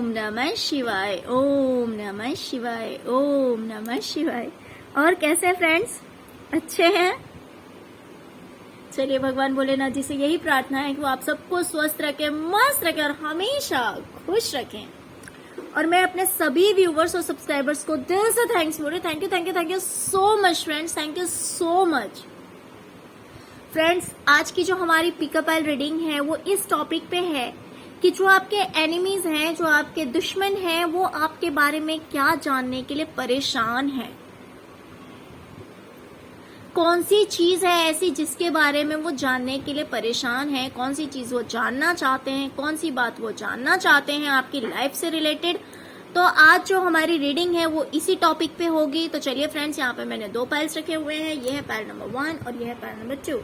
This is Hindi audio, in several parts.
ओम नमः शिवाय, ओम नमः शिवाय, ओम नमः शिवाय। और कैसे हैं फ्रेंड्स, अच्छे हैं? चलिए भगवान भोलेनाथ जी से यही प्रार्थना है कि वो आप सबको स्वस्थ रखें, मस्त रखें और हमेशा खुश रखें। और मैं अपने सभी व्यूवर्स और सब्सक्राइबर्स को दिल से थैंक्स बोल रही हूँ। Thank you thank you thank you so much friends, thank you so much friends. आज की जो हमारी पिकअप आइल रीडिंग है वो इस टॉपिक पे है कि जो आपके एनिमीज हैं, जो आपके दुश्मन हैं, वो आपके बारे में क्या जानने के लिए परेशान हैं। कौन सी चीज है ऐसी जिसके बारे में वो जानने के लिए परेशान है, कौन सी चीज वो जानना चाहते हैं, कौन सी बात वो जानना चाहते हैं आपकी लाइफ से रिलेटेड। तो आज जो हमारी रीडिंग है वो इसी टॉपिक पे होगी। तो चलिए फ्रेंड्स, यहाँ पे मैंने 2 पाइल्स रखे हुए हैं। ये है पाइल नंबर 1 और ये है पाइल नंबर 2।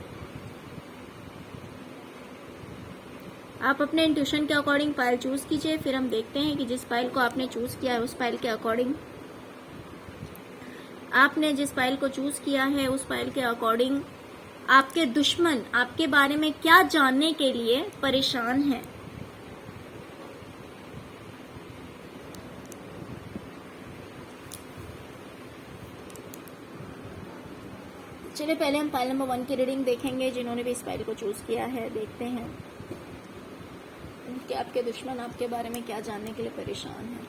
आप अपने इंट्यूशन के अकॉर्डिंग पाइल चूज कीजिए, फिर हम देखते हैं कि जिस पाइल को आपने चूज किया है उस पाइल के अकॉर्डिंग, आपने जिस पाइल को चूज किया है उस पाइल के अकॉर्डिंग आपके दुश्मन आपके बारे में क्या जानने के लिए परेशान है। चलिए पहले हम पाइल नंबर 1 की रीडिंग देखेंगे। जिन्होंने भी इस पाइल को चूज किया है, देखते हैं कि आपके दुश्मन आपके बारे में क्या जानने के लिए परेशान है।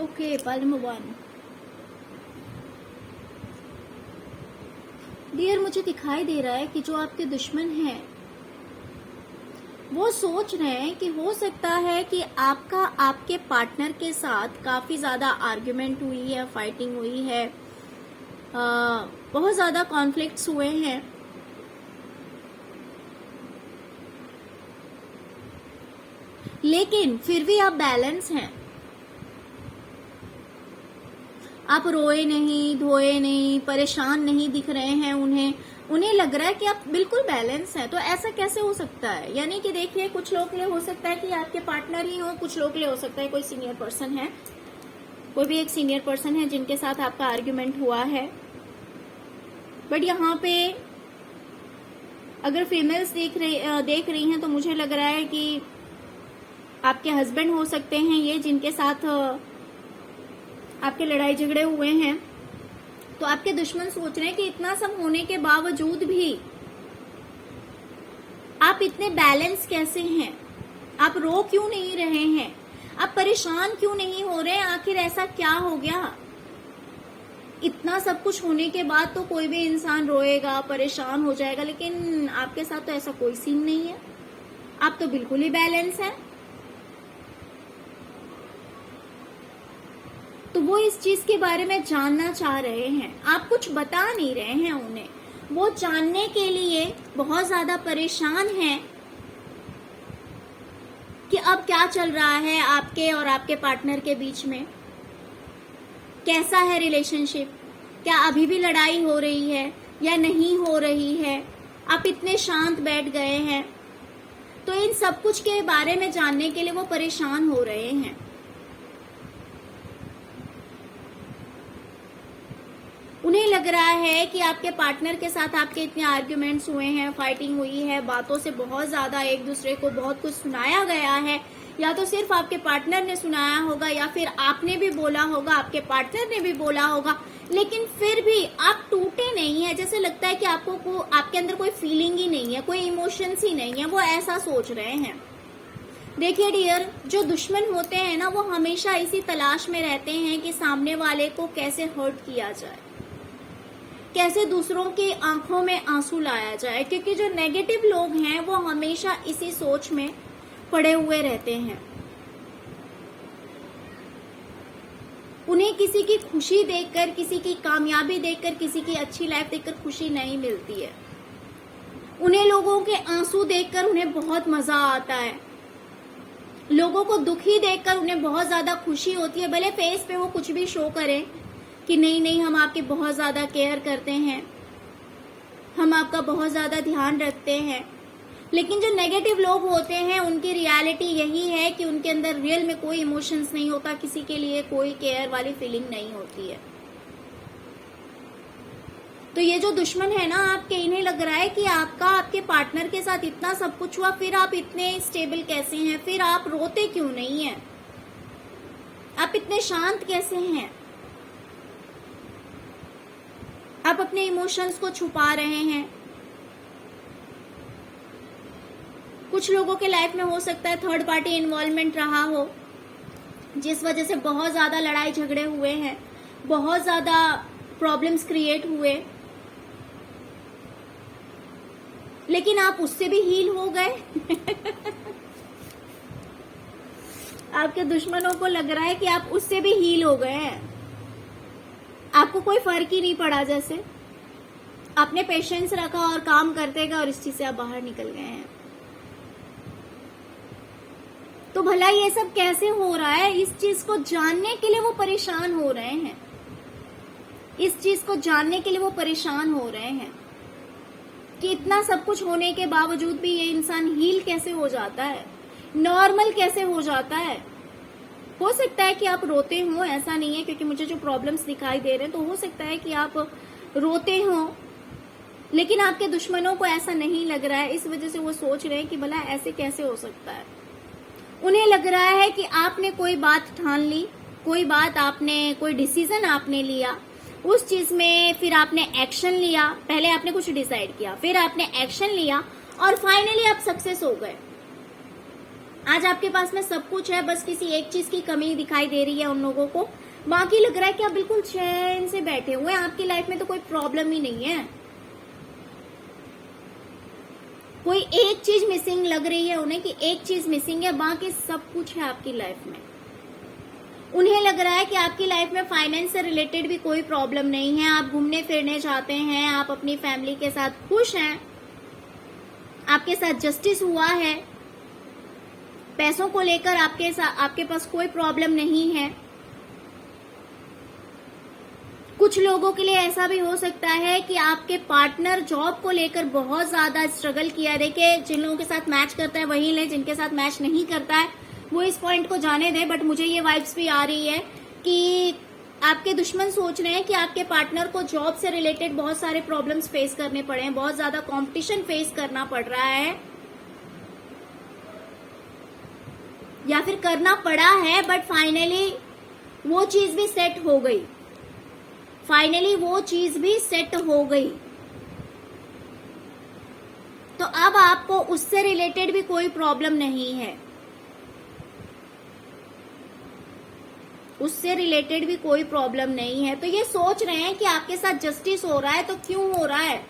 Okay, pile number 1। डियर, मुझे दिखाई दे रहा है कि जो आपके दुश्मन हैं वो सोच रहे हैं कि हो सकता है कि आपका आपके पार्टनर के साथ काफी ज्यादा आर्ग्यूमेंट हुई है, फाइटिंग हुई है, बहुत ज्यादा कॉन्फ्लिक्ट्स हुए हैं। लेकिन फिर भी आप बैलेंस हैं। आप रोए नहीं, धोए नहीं, परेशान नहीं दिख रहे हैं। उन्हें लग रहा है कि आप बिल्कुल बैलेंस हैं। तो ऐसा कैसे हो सकता है? यानी कि देखिए, कुछ लोग के लिए हो सकता है कि आपके पार्टनर ही हो, कुछ लोग के लिए हो सकता है कोई सीनियर पर्सन है, कोई भी एक सीनियर पर्सन है जिनके साथ आपका आर्ग्यूमेंट हुआ है। बट यहाँ पे अगर फीमेल्स देख रही हैं तो मुझे लग रहा है कि आपके हस्बैंड हो सकते हैं ये, जिनके साथ आपके लड़ाई झगड़े हुए हैं। तो आपके दुश्मन सोच रहे हैं कि इतना सब होने के बावजूद भी आप इतने बैलेंस कैसे हैं, आप रो क्यों नहीं रहे हैं, आप परेशान क्यों नहीं हो रहे हैं, आखिर ऐसा क्या हो गया। इतना सब कुछ होने के बाद तो कोई भी इंसान रोएगा, परेशान हो जाएगा, लेकिन आपके साथ तो ऐसा कोई सीन नहीं है। आप तो बिल्कुल ही बैलेंस हैं। तो वो इस चीज के बारे में जानना चाह रहे हैं, आप कुछ बता नहीं रहे हैं उन्हें। वो जानने के लिए बहुत ज्यादा परेशान हैं कि अब क्या चल रहा है आपके और आपके पार्टनर के बीच में, कैसा है रिलेशनशिप, क्या अभी भी लड़ाई हो रही है या नहीं हो रही है। आप इतने शांत बैठ गए हैं। तो इन सब कुछ के बारे में जानने के लिए वो परेशान हो रहे हैं। उन्हें लग रहा है कि आपके पार्टनर के साथ आपके इतने आर्ग्यूमेंट्स हुए हैं, फाइटिंग हुई है, बातों से बहुत ज्यादा एक दूसरे को बहुत कुछ सुनाया गया है। या तो सिर्फ आपके पार्टनर ने सुनाया होगा या फिर आपने भी बोला होगा, आपके पार्टनर ने भी बोला होगा, लेकिन फिर भी आप टूटे नहीं है। जैसे लगता है कि आपके अंदर कोई फीलिंग ही नहीं है, कोई इमोशंस ही नहीं है, वो ऐसा सोच रहे हैं। देखिए डियर, जो दुश्मन होते हैं ना, वो हमेशा इसी तलाश में रहते हैं कि सामने वाले को कैसे हर्ट किया जाए, कैसे दूसरों की आंखों में आंसू लाया जाए, क्योंकि जो नेगेटिव लोग हैं वो हमेशा इसी सोच में पड़े हुए रहते हैं। उन्हें किसी की खुशी देखकर, किसी की कामयाबी देखकर, किसी की अच्छी लाइफ देखकर खुशी नहीं मिलती है। उन्हें लोगों के आंसू देखकर उन्हें बहुत मजा आता है। लोगों को दुखी देखकर उन्हें बहुत ज्यादा खुशी होती है। भले फेस पे वो कुछ भी शो करें कि नहीं नहीं हम आपकी बहुत ज्यादा केयर करते हैं, हम आपका बहुत ज्यादा ध्यान रखते हैं, लेकिन जो नेगेटिव लोग होते हैं उनकी रियलिटी यही है कि उनके अंदर रियल में कोई इमोशंस नहीं होता, किसी के लिए कोई केयर वाली फीलिंग नहीं होती है। तो ये जो दुश्मन है ना आपके, इन्हें लग रहा है कि आपके पार्टनर के साथ इतना सब कुछ हुआ, फिर आप इतने स्टेबल कैसे हैं, फिर आप रोते क्यों नहीं हैं, आप इतने शांत कैसे हैं, आप अपने इमोशंस को छुपा रहे हैं। कुछ लोगों के लाइफ में हो सकता है थर्ड पार्टी इन्वॉल्वमेंट रहा हो, जिस वजह से बहुत ज्यादा लड़ाई झगड़े हुए हैं, बहुत ज्यादा प्रॉब्लम्स क्रिएट हुए, लेकिन आप उससे भी हील हो गए। आपके दुश्मनों को लग रहा है कि आप उससे भी हील हो गए हैं, आपको कोई फर्क ही नहीं पड़ा, जैसे आपने पेशेंस रखा और काम करते गए और इस चीज से आप बाहर निकल गए हैं। तो भला ये सब कैसे हो रहा है, इस चीज को जानने के लिए वो परेशान हो रहे हैं, इस चीज को जानने के लिए वो परेशान हो रहे हैं कि इतना सब कुछ होने के बावजूद भी ये इंसान हील कैसे हो जाता है, नॉर्मल कैसे हो जाता है। हो सकता है कि आप रोते हो, ऐसा नहीं है, क्योंकि मुझे जो प्रॉब्लम्स दिखाई दे रहे हैं तो हो सकता है कि आप रोते हो, लेकिन आपके दुश्मनों को ऐसा नहीं लग रहा है। इस वजह से वो सोच रहे हैं कि भला ऐसे कैसे हो सकता है। उन्हें लग रहा है कि आपने कोई बात ठान ली, कोई बात आपने, कोई डिसीजन आपने लिया, उस चीज में फिर आपने एक्शन लिया, पहले आपने कुछ डिसाइड किया, फिर आपने एक्शन लिया और फाइनली आप सक्सेस हो गए। आज आपके पास में सब कुछ है, बस किसी एक चीज की कमी दिखाई दे रही है उन लोगों को, बाकी लग रहा है कि आप बिल्कुल चैन से बैठे हुए हैं, आपकी लाइफ में तो कोई प्रॉब्लम ही नहीं है। कोई एक चीज मिसिंग लग रही है उन्हें कि एक चीज मिसिंग है, बाकी सब कुछ है आपकी लाइफ में। उन्हें लग रहा है कि आपकी लाइफ में फाइनेंस से रिलेटेड भी कोई प्रॉब्लम नहीं है, आप घूमने फिरने जाते हैं, आप अपनी फैमिली के साथ खुश हैं, आपके साथ जस्टिस हुआ है, पैसों को लेकर आपके पास कोई प्रॉब्लम नहीं है। कुछ लोगों के लिए ऐसा भी हो सकता है कि आपके पार्टनर जॉब को लेकर बहुत ज्यादा स्ट्रगल किया। देखिए, जिन लोगों के साथ मैच करता है वही ले, जिनके साथ मैच नहीं करता है वो इस पॉइंट को जाने दे। बट मुझे ये वाइब्स भी आ रही है कि आपके दुश्मन सोच रहे हैं कि आपके पार्टनर को जॉब से रिलेटेड बहुत सारे प्रॉब्लम्स फेस करने पड़े हैं, बहुत ज्यादा कंपटीशन फेस करना पड़ रहा है, या फिर करना पड़ा है, बट फाइनली वो चीज भी सेट हो गई, फाइनली वो चीज भी सेट हो गई। तो अब आपको उससे रिलेटेड भी कोई प्रॉब्लम नहीं है, उससे रिलेटेड भी कोई प्रॉब्लम नहीं है। तो ये सोच रहे हैं कि आपके साथ जस्टिस हो रहा है, तो क्यों हो रहा है,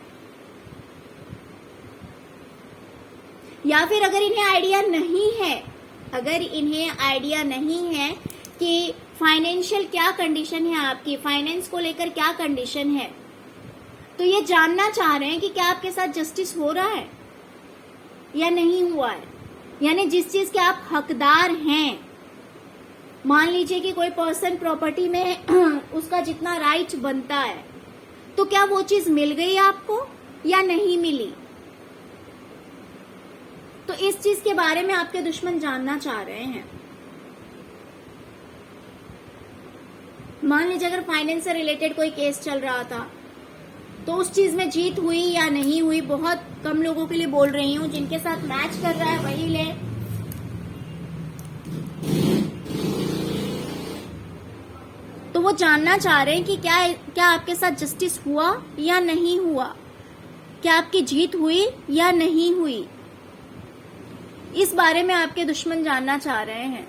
या फिर अगर इन्हें आइडिया नहीं है, अगर इन्हें आइडिया नहीं है कि फाइनेंशियल क्या कंडीशन है आपकी, फाइनेंस को लेकर क्या कंडीशन है, तो ये जानना चाह रहे हैं कि क्या आपके साथ जस्टिस हो रहा है या नहीं हुआ है। यानी जिस चीज के आप हकदार हैं, मान लीजिए कि कोई पर्सन प्रॉपर्टी में उसका जितना राइट बनता है, तो क्या वो चीज मिल गई आपको या नहीं मिली। तो इस चीज के बारे में आपके दुश्मन जानना चाह रहे हैं। मान लीजिए अगर फाइनेंस से रिलेटेड कोई केस चल रहा था, तो उस चीज में जीत हुई या नहीं हुई, बहुत कम लोगों के लिए बोल रही हूँ, जिनके साथ मैच कर रहा है वही ले। तो वो जानना चाह रहे हैं कि क्या आपके साथ जस्टिस हुआ या नहीं हुआ, क्या आपकी जीत हुई या नहीं हुई। इस बारे में आपके दुश्मन जानना चाह रहे हैं।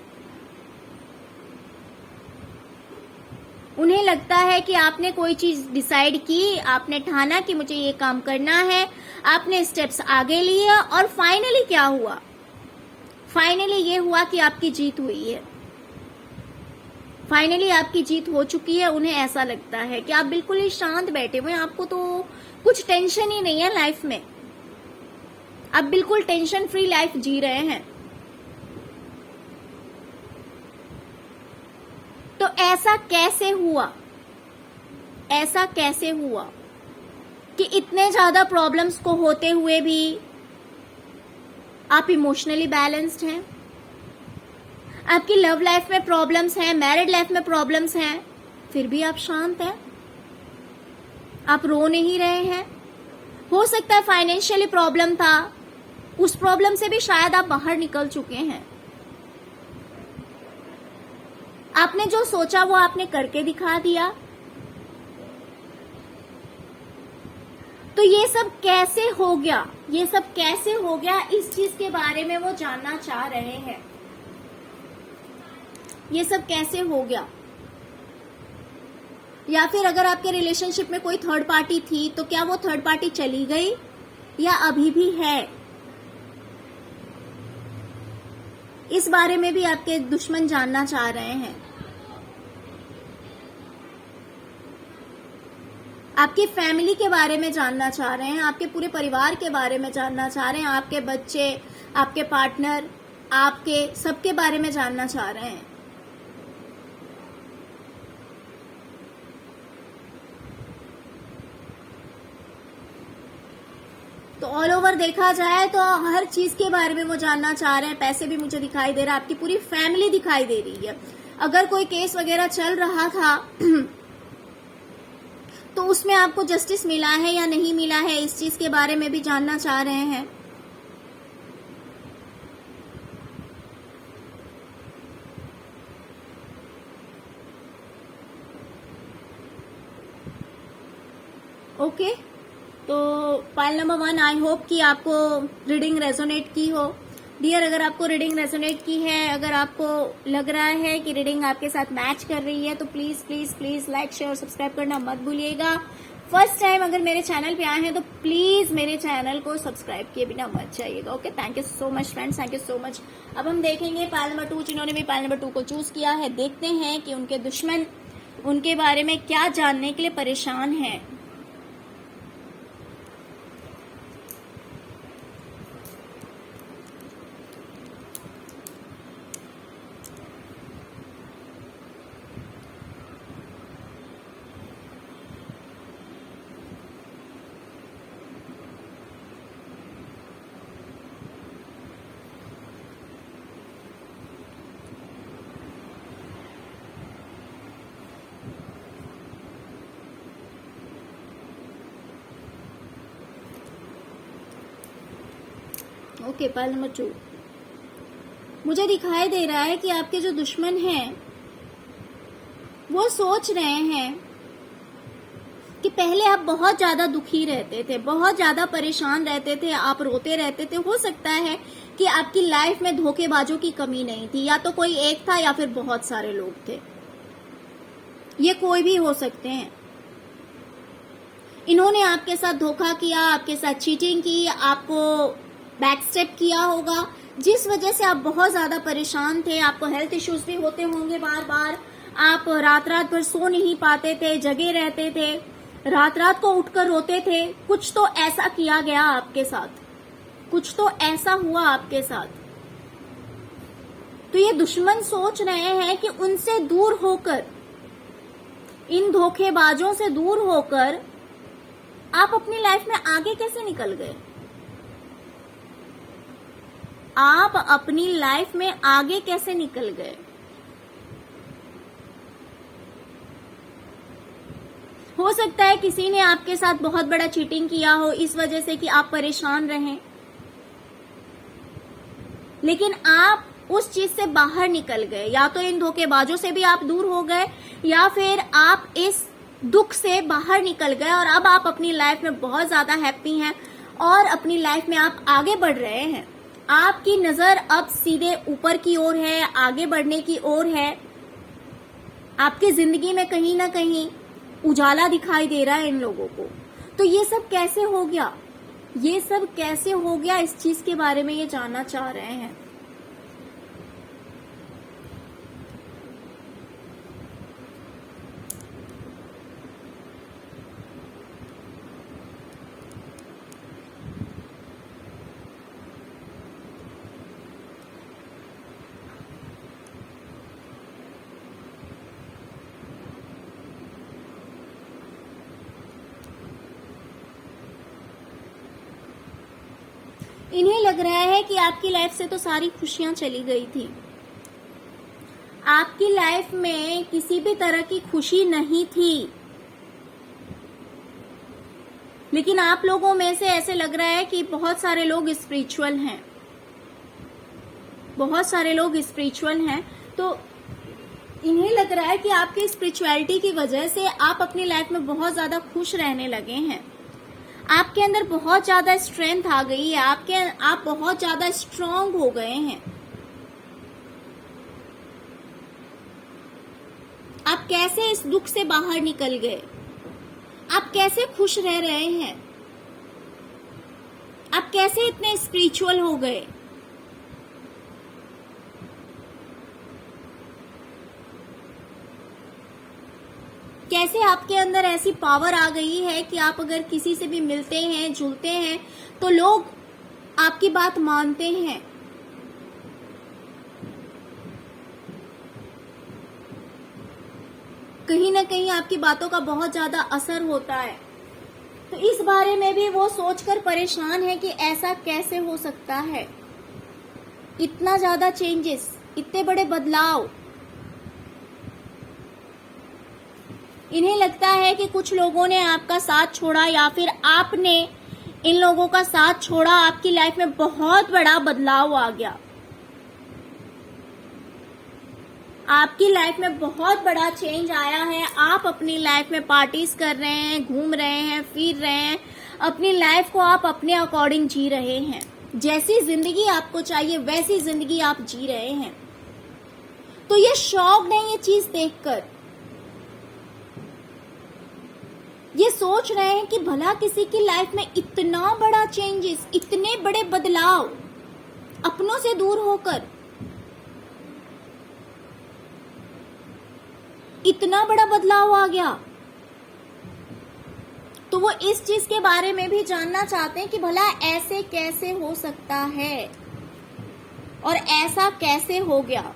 उन्हें लगता है कि आपने कोई चीज डिसाइड की, आपने ठाना कि मुझे ये काम करना है, आपने स्टेप्स आगे लिए और फाइनली क्या हुआ? फाइनली ये हुआ कि आपकी जीत हुई है। फाइनली आपकी जीत हो चुकी है। उन्हें ऐसा लगता है कि आप बिल्कुल ही शांत बैठे हुए हैं, आपको तो कुछ टेंशन ही नहीं है लाइफ में, आप बिल्कुल टेंशन फ्री लाइफ जी रहे हैं। तो ऐसा कैसे हुआ? ऐसा कैसे हुआ कि इतने ज्यादा प्रॉब्लम्स को होते हुए भी आप इमोशनली बैलेंस्ड हैं? आपकी लव लाइफ में प्रॉब्लम्स हैं, मैरिड लाइफ में प्रॉब्लम्स हैं, फिर भी आप शांत हैं, आप रो नहीं रहे हैं। हो सकता है फाइनेंशियली प्रॉब्लम था, उस प्रॉब्लम से भी शायद आप बाहर निकल चुके हैं। आपने जो सोचा वो आपने करके दिखा दिया। तो ये सब कैसे हो गया? ये सब कैसे हो गया? इस चीज के बारे में वो जानना चाह रहे हैं। ये सब कैसे हो गया? या फिर अगर आपके रिलेशनशिप में कोई थर्ड पार्टी थी तो क्या वो थर्ड पार्टी चली गई या अभी भी है? इस बारे में भी आपके दुश्मन जानना चाह रहे हैं। आपकी फैमिली के बारे में जानना चाह रहे हैं, आपके पूरे परिवार के बारे में जानना चाह रहे हैं, आपके बच्चे, आपके पार्टनर, आपके सबके बारे में जानना चाह रहे हैं। तो ऑल ओवर देखा जाए तो हर चीज के बारे में वो जानना चाह रहे हैं। पैसे भी मुझे दिखाई दे रहा है, आपकी पूरी फैमिली दिखाई दे रही है। अगर कोई केस वगैरह चल रहा था तो उसमें आपको जस्टिस मिला है या नहीं मिला है, इस चीज के बारे में भी जानना चाह रहे हैं। ओके, तो पाइल नंबर 1, आई होप कि आपको रीडिंग रेजोनेट की हो। डियर, अगर आपको रीडिंग रेजोनेट की है, अगर आपको लग रहा है कि रीडिंग आपके साथ मैच कर रही है, तो please please please like, share और सब्सक्राइब करना मत भूलिएगा। फर्स्ट टाइम अगर मेरे चैनल पे आए हैं तो प्लीज मेरे चैनल को सब्सक्राइब किए बिना मत जाइएगा। Okay, thank you so much friends, thank you so much. अब हम देखेंगे पाइल नंबर 2, जिन्होंने भी पाइल नंबर 2 को चूज किया है। देखते हैं कि उनके दुश्मन उनके बारे में क्या जानने के लिए परेशान हैं। ओके, पाइल नंबर 2, मुझे दिखाई दे रहा है कि आपके जो दुश्मन हैं वो सोच रहे हैं कि पहले आप बहुत ज्यादा दुखी रहते थे, बहुत ज्यादा परेशान रहते थे, आप रोते रहते थे। हो सकता है कि आपकी लाइफ में धोखेबाजों की कमी नहीं थी, या तो कोई एक था या फिर बहुत सारे लोग थे, ये कोई भी हो सकते हैं। इन्होंने आपके साथ धोखा किया, आपके साथ चीटिंग की, आपको बैकस्टेप किया होगा, जिस वजह से आप बहुत ज्यादा परेशान थे। आपको हेल्थ इश्यूज भी होते होंगे बार बार, आप रात रात भर सो नहीं पाते थे, जगे रहते थे, रात रात को उठकर रोते थे। कुछ तो ऐसा किया गया आपके साथ, कुछ तो ऐसा हुआ आपके साथ। तो ये दुश्मन सोच रहे हैं कि उनसे दूर होकर, इन धोखेबाजों से दूर होकर आप अपनी लाइफ में आगे कैसे निकल गए, आप अपनी लाइफ में आगे कैसे निकल गए। हो सकता है किसी ने आपके साथ बहुत बड़ा चीटिंग किया हो, इस वजह से कि आप परेशान रहें, लेकिन आप उस चीज से बाहर निकल गए। या तो इन धोखेबाजों से भी आप दूर हो गए, या फिर आप इस दुख से बाहर निकल गए और अब आप अपनी लाइफ में बहुत ज्यादा हैप्पी हैं और अपनी लाइफ में आप आगे बढ़ रहे हैं। आपकी नजर अब सीधे ऊपर की ओर है, आगे बढ़ने की ओर है। आपकी जिंदगी में कहीं ना कहीं उजाला दिखाई दे रहा है इन लोगों को। तो ये सब कैसे हो गया, ये सब कैसे हो गया, इस चीज के बारे में ये जानना चाह रहे हैं। इन्हें लग रहा है कि आपकी लाइफ से तो सारी खुशियां चली गई थी, आपकी लाइफ में किसी भी तरह की खुशी नहीं थी। लेकिन आप लोगों में से ऐसे लग रहा है कि बहुत सारे लोग स्पिरिचुअल हैं, बहुत सारे लोग स्पिरिचुअल हैं। तो इन्हें लग रहा है कि आपकी स्पिरिचुअलिटी की वजह से आप अपनी लाइफ में बहुत ज्यादा खुश रहने लगे हैं। आपके अंदर बहुत ज्यादा स्ट्रेंथ आ गई है, आप बहुत ज्यादा स्ट्रांग हो गए हैं। आप कैसे इस दुख से बाहर निकल गए, आप कैसे खुश रह रहे हैं, आप कैसे इतने स्पिरिचुअल हो गए। कैसे आपके अंदर ऐसी पावर आ गई है कि आप अगर किसी से भी मिलते हैं, जुलते हैं, तो लोग आपकी बात मानते हैं। कहीं ना कहीं आपकी बातों का बहुत ज्यादा असर होता है। तो इस बारे में भी वो सोचकर परेशान है कि ऐसा कैसे हो सकता है, इतना ज्यादा चेंजेस, इतने बड़े बदलाव। इन्हें लगता है कि कुछ लोगों ने आपका साथ छोड़ा या फिर आपने इन लोगों का साथ छोड़ा, आपकी लाइफ में बहुत बड़ा बदलाव आ गया, आपकी लाइफ में बहुत बड़ा चेंज आया है। आप अपनी लाइफ में पार्टीज कर रहे हैं, घूम रहे हैं, फिर रहे हैं, अपनी लाइफ को आप अपने अकॉर्डिंग जी रहे हैं। जैसी जिंदगी आपको चाहिए वैसी जिंदगी आप जी रहे हैं। तो ये शौक नहीं, ये चीज देखकर ये सोच रहे हैं कि भला किसी की लाइफ में इतना बड़ा चेंजेस, इतने बड़े बदलाव, अपनों से दूर होकर इतना बड़ा बदलाव आ गया। तो वो इस चीज के बारे में भी जानना चाहते हैं कि भला ऐसे कैसे हो सकता है और ऐसा कैसे हो गया।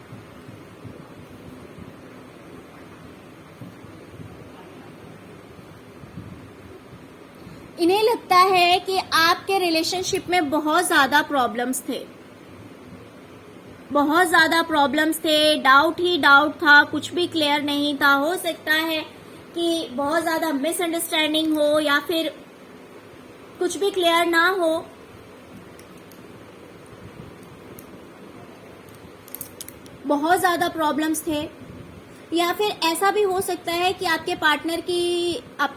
इन्हें लगता है कि आपके रिलेशनशिप में बहुत ज्यादा प्रॉब्लम्स थे, बहुत ज्यादा प्रॉब्लम्स थे, डाउट ही डाउट था, कुछ भी क्लियर नहीं था। हो सकता है कि बहुत ज्यादा मिसअंडरस्टैंडिंग हो या फिर कुछ भी क्लियर ना हो। बहुत ज्यादा प्रॉब्लम्स थे, या फिर ऐसा भी हो सकता है कि आपके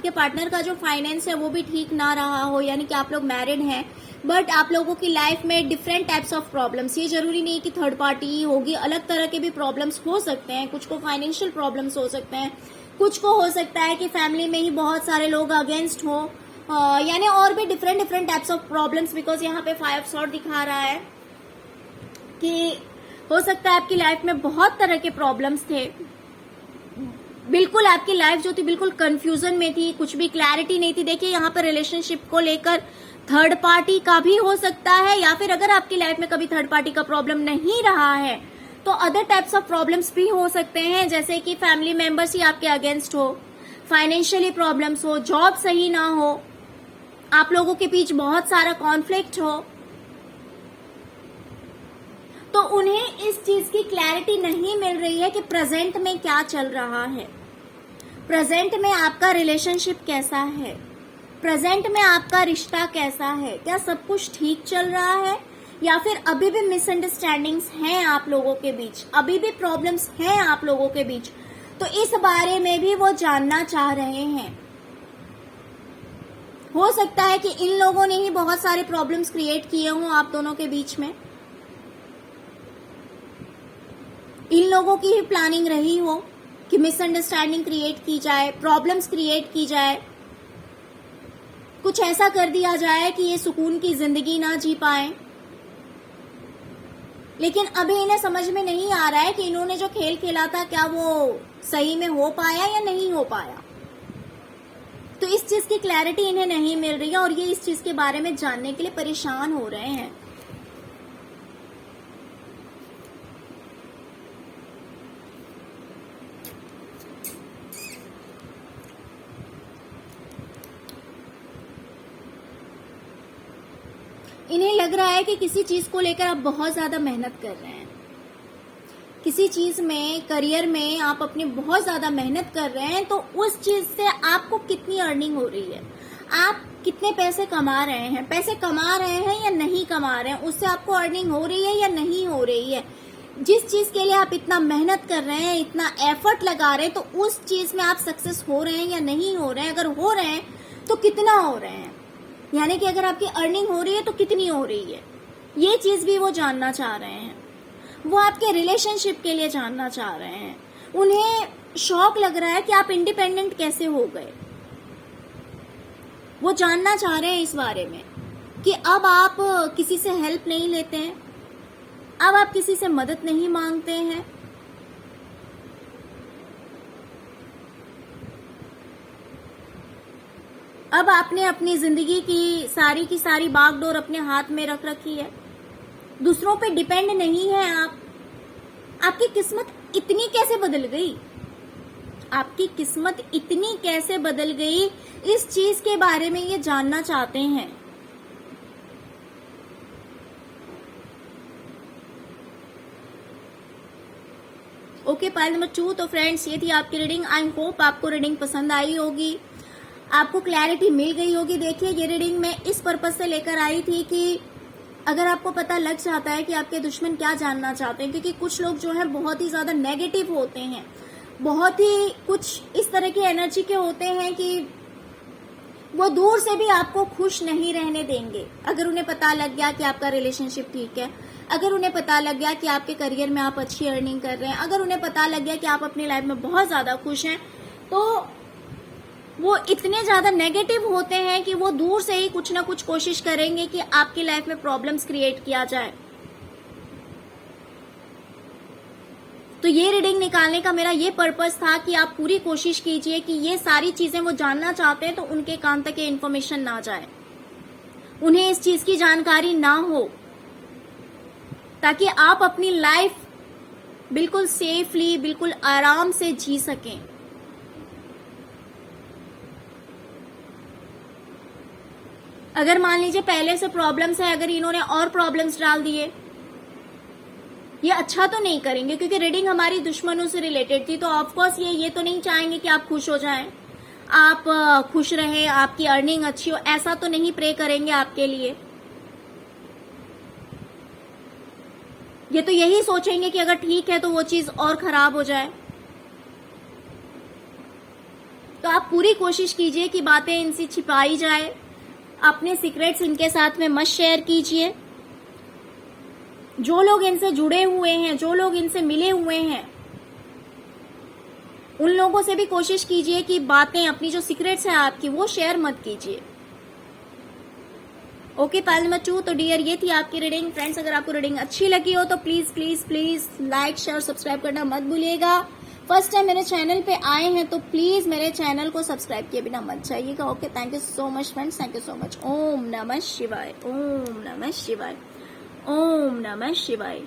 पार्टनर का जो फाइनेंस है वो भी ठीक ना रहा हो, यानी कि आप लोग मैरिड हैं बट आप लोगों की लाइफ में डिफरेंट टाइप्स ऑफ प्रॉब्लम्स, ये जरूरी नहीं कि थर्ड पार्टी ही होगी, अलग तरह के भी प्रॉब्लम्स हो सकते हैं। कुछ को फाइनेंशियल प्रॉब्लम्स हो सकते हैं, कुछ को हो सकता है कि फैमिली में ही बहुत सारे लोग अगेंस्ट हो, यानी और भी different types of problems. Because यहाँ पे 5 सॉर्ड दिखा रहा है कि हो सकता है आपकी लाइफ में बहुत तरह के प्रॉब्लम्स थे। बिल्कुल आपकी लाइफ जो थी बिल्कुल कंफ्यूजन में थी, कुछ भी क्लैरिटी नहीं थी। देखिए यहाँ पर रिलेशनशिप को लेकर थर्ड पार्टी का भी हो सकता है, या फिर अगर आपकी लाइफ में कभी थर्ड पार्टी का प्रॉब्लम नहीं रहा है तो अदर टाइप्स ऑफ प्रॉब्लम्स भी हो सकते हैं, जैसे कि फैमिली मेंबर्स ही आपके अगेंस्ट हो, फाइनेंशियली प्रॉब्लम्स हो, जॉब सही ना हो, आप लोगों के बीच बहुत सारा कॉन्फ्लिक्ट हो। तो उन्हें इस चीज की क्लैरिटी नहीं मिल रही है कि प्रेजेंट में क्या चल रहा है, प्रेजेंट में आपका रिलेशनशिप कैसा है, प्रेजेंट में आपका रिश्ता कैसा है, क्या सब कुछ ठीक चल रहा है या फिर अभी भी मिसअंडरस्टैंडिंग्स हैं आप लोगों के बीच, अभी भी प्रॉब्लम्स हैं आप लोगों के बीच। तो इस बारे में भी वो जानना चाह रहे हैं। हो सकता है कि इन लोगों ने ही बहुत सारे प्रॉब्लम्स क्रिएट किए हों आप दोनों के बीच में, इन लोगों की ही प्लानिंग रही हो। कि मिसअंडरस्टैंडिंग क्रिएट की जाए, प्रॉब्लम्स क्रिएट की जाए, कुछ ऐसा कर दिया जाए कि ये सुकून की जिंदगी ना जी पाए। लेकिन अभी इन्हें समझ में नहीं आ रहा है कि इन्होंने जो खेल खेला था क्या वो सही में हो पाया या नहीं हो पाया। तो इस चीज की क्लैरिटी इन्हें नहीं मिल रही है और ये इस चीज के बारे में जानने के लिए परेशान हो रहे हैं। इन्हें लग रहा है कि किसी चीज को लेकर आप बहुत ज्यादा मेहनत कर रहे हैं, किसी चीज में, करियर में आप अपनी बहुत ज्यादा मेहनत कर रहे हैं, तो उस चीज से आपको कितनी अर्निंग हो रही है, आप कितने पैसे कमा रहे हैं, पैसे कमा रहे हैं या नहीं कमा रहे हैं, उससे आपको अर्निंग हो रही है या नहीं हो रही है। जिस चीज के लिए आप इतना मेहनत कर रहे हैं, इतना एफर्ट लगा रहे हैं, तो उस चीज में आप सक्सेस हो रहे हैं या नहीं हो रहे हैं। अगर हो रहे हैं तो कितना हो रहे हैं, यानी कि अगर आपकी अर्निंग हो रही है तो कितनी हो रही है, ये चीज भी वो जानना चाह रहे हैं। वो आपके रिलेशनशिप के लिए जानना चाह रहे हैं। उन्हें शौक लग रहा है कि आप इंडिपेंडेंट कैसे हो गए। वो जानना चाह रहे हैं इस बारे में कि अब आप किसी से हेल्प नहीं लेते हैं, अब आप किसी से मदद नहीं मांगते हैं। अब आपने अपनी जिंदगी की सारी बागडोर अपने हाथ में रख रखी है, दूसरों पे डिपेंड नहीं है आप। आपकी किस्मत इतनी कैसे बदल गई, आपकी किस्मत इतनी कैसे बदल गई, इस चीज के बारे में ये जानना चाहते हैं। Okay, pile number 2। तो फ्रेंड्स, ये थी आपकी रीडिंग। आई होप आपको रीडिंग पसंद आई होगी, आपको क्लैरिटी मिल गई होगी। देखिए, ये रीडिंग मैं इस पर्पस से लेकर आई थी कि अगर आपको पता लग जाता है कि आपके दुश्मन क्या जानना चाहते हैं, क्योंकि कुछ लोग जो है बहुत ही ज्यादा नेगेटिव होते हैं, बहुत ही कुछ इस तरह की एनर्जी के होते हैं कि वो दूर से भी आपको खुश नहीं रहने देंगे। अगर उन्हें पता लग गया कि आपका रिलेशनशिप ठीक है, अगर उन्हें पता लग गया कि आपके करियर में आप अच्छी अर्निंग कर रहे हैं, अगर उन्हें पता लग गया कि आप अपनी लाइफ में बहुत ज्यादा खुश हैं, तो वो इतने ज्यादा नेगेटिव होते हैं कि वो दूर से ही कुछ ना कुछ कोशिश करेंगे कि आपकी लाइफ में प्रॉब्लम्स क्रिएट किया जाए। तो ये रीडिंग निकालने का मेरा ये पर्पस था कि आप पूरी कोशिश कीजिए कि ये सारी चीजें वो जानना चाहते हैं तो उनके कान तक ये इन्फॉर्मेशन ना जाए, उन्हें इस चीज की जानकारी ना हो, ताकि आप अपनी लाइफ बिल्कुल सेफली, बिल्कुल आराम से जी सकें। अगर मान लीजिए पहले से प्रॉब्लम्स है, अगर इन्होंने और प्रॉब्लम्स डाल दिए, ये अच्छा तो नहीं करेंगे, क्योंकि रीडिंग हमारी दुश्मनों से रिलेटेड थी। तो ऑफकोर्स ये तो नहीं चाहेंगे कि आप खुश हो जाएं, आप खुश रहें, आपकी अर्निंग अच्छी हो, ऐसा तो नहीं प्रे करेंगे आपके लिए। ये तो यही सोचेंगे कि अगर ठीक है तो वो चीज और खराब हो जाए। तो आप पूरी कोशिश कीजिए कि बातें इनसे छिपाई जाए, अपने सीक्रेट्स इनके साथ में मत शेयर कीजिए। जो लोग इनसे जुड़े हुए हैं, जो लोग इनसे मिले हुए हैं, उन लोगों से भी कोशिश कीजिए कि बातें, अपनी जो सीक्रेट्स हैं आपकी, वो शेयर मत कीजिए। Okay, pile number 2। तो डियर, ये थी आपकी रीडिंग। फ्रेंड्स, अगर आपको रीडिंग अच्छी लगी हो तो please please please like, share, subscribe करना मत भूलिएगा। फर्स्ट टाइम मेरे चैनल पे आए हैं तो प्लीज मेरे चैनल को सब्सक्राइब किए बिना मत जाइएगा। Okay, thank you so much friends, thank you so much. ओम नमः शिवाय, ओम नमः शिवाय, ओम नमः शिवाय।